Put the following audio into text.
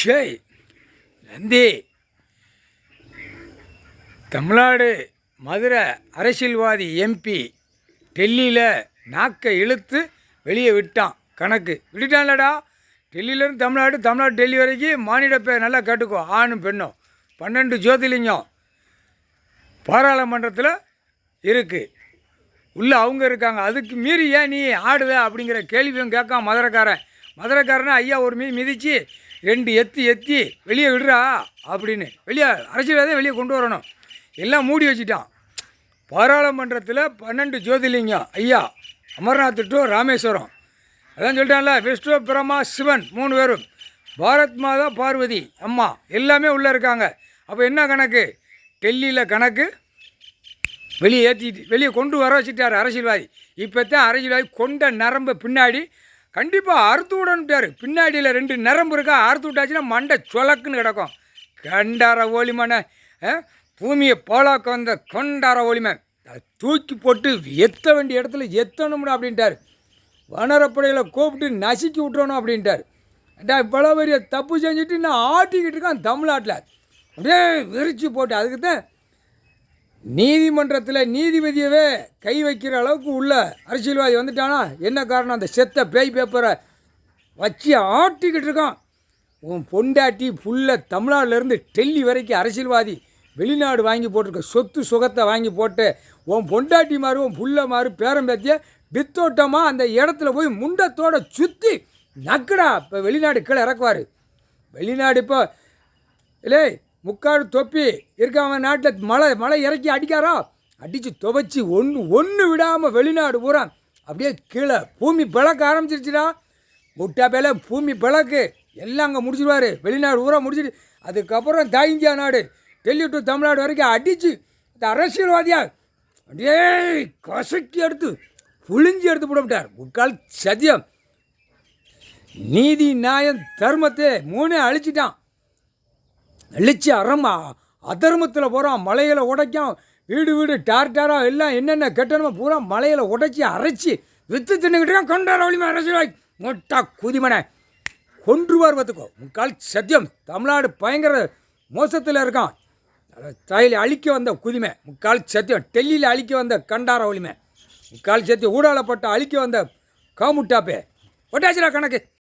ஷேய் நந்தி தமிழ்நாடு மதுரை அரசியல்வாதி எம்பி டெல்லியில் நாக்கை இழுத்து வெளியே விட்டான். கணக்கு விட்டுட்டான்லடா. டெல்லியிலேருந்து தமிழ்நாடு டெல்லி வரைக்கும் மானிட பேர் நல்லா கேட்டுக்கோ. ஆணும் பெண்ணும் 12 ஜோதிலிங்கம் பாராளுமன்றத்தில் இருக்குது. உள்ளே அவங்க இருக்காங்க. அதுக்கு மீறி ஏன் நீ ஆடுத அப்படிங்கிற கேள்வியும் கேட்கான் மதுரைக்காரனை ஐயா ஒரு மிதித்து 2 எத்தி வெளியே விடுறா அப்படின்னு வெளியே அரசியல்வாதியை வெளியே கொண்டு வரணும். எல்லாம் மூடி வச்சுட்டான். பாராளுமன்றத்தில் 12 ஜோதிலிங்கம் ஐயா அமர்நாத் டு ராமேஸ்வரம் அதான் சொல்லிட்டான்ல. விஷ்ணு பிரம்மா சிவன் 3 பேரும் பாரத் மாதா பார்வதி அம்மா எல்லாமே உள்ளே இருக்காங்க. அப்போ என்ன கணக்கு? டெல்லியில் கணக்கு வெளியே கொண்டு வர வச்சுட்டார் அரசியல்வாதி. இப்போ தான் அரசியல்வாதி கொண்ட நரம்பு பின்னாடி கண்டிப்பாக அறுத்து விடணுட்டார். பின்னாடியில் 2 நரம்பு இருக்கா, அறுத்து விட்டாச்சுன்னா மண்டை சொலக்குன்னு கிடக்கும். கண்டார ஓலிமான பூமியை போலாக்க வந்த கொண்டார ஓலிமை தூக்கி போட்டு எத்த வேண்டிய இடத்துல எத்தணும்னு அப்படின்ட்டார். வனரப்படையில் கூப்பிட்டு நசுக்கி விட்டுறணும் அப்படின்ட்டார். இவ்வளோ பெரிய தப்பு செஞ்சுட்டு நான் ஆட்டிக்கிட்டு இருக்கான் தமிழ்நாட்டில். அப்படியே விரிச்சு போட்டு அதுக்கு தான் நீதிமன்றத்தில் நீதிபதியவே கை வைக்கிற அளவுக்கு உள்ள அரசியல்வாதி வந்துட்டானா. என்ன காரணம்? அந்த செத்த பேய் பேப்பரை வச்சு ஆட்டிக்கிட்டு இருக்கான். உன் பொண்டாட்டி புள்ள தமிழ்நாட்டிலேருந்து டெல்லி வரைக்கும் அரசியல்வாதி வெளிநாடு வாங்கி போட்டிருக்க சொத்து சுகத்தை வாங்கி போட்டு உன் பொண்டாட்டி மாறு உன் புள்ள மாறு பேரம்பேத்திய பித்தோட்டமாக அந்த இடத்துல போய் முண்டத்தோடு சுற்றி நக்குடா. இப்போ வெளிநாடு கீழே இறக்குவார். வெளிநாடு இப்போ இல்லை முக்காடு தொப்பி இருக்காம நாட்டில் மழை இறக்கி அடிக்காரா, அடித்து துவைச்சி ஒன்று விடாமல் வெளிநாடு பூரா அப்படியே கீழே பூமி பிளக்க ஆரம்பிச்சிருச்சுடா. முட்டா பேல பூமி பிளக்கு எல்லாம் அங்கே முடிச்சிடுவார். வெளிநாடு பூரா முடிச்சிட்டு அதுக்கப்புறம் தாய் இந்தியா நாடு டெல்லி டு தமிழ்நாடு வரைக்கும் அடித்து இந்த அரசியல்வாதியாக அப்படியே கசக்கி எடுத்து புழிஞ்சி எடுத்து போட்டுவிட்டார். முக்கால் சத்தியம் நீதி நியாயம் தர்மத்தை 3 அழிச்சிட்டான். அழிச்சு அதர்மத்தில் போகிறான். மலையில் உடைக்கான். வீடு டாராக எல்லாம் என்னென்ன கட்டணுமோ பூரா மலையில் உடைச்சி அரைச்சி விற்று தின்னுக்கிட்டு கொண்டாட வழிமா அரசியல்வாதி மொட்டா குதிமனை கொன்றுவார் பார்த்துக்கோ. முக்கால் சத்தியம் தமிழ்நாடு பயங்கர மோசத்தில் இருக்கான். தாயில் அழிக்க வந்த குதிமை முக்கால் சத்தியம். டெல்லியில் அழிக்க வந்த கண்டார ஒளிமை முக்கால் சத்தியம். ஊடாலப்பட்ட அழிக்க வந்த காமுட்டாப்பே ஒட்டாச்சுரா கணக்கு.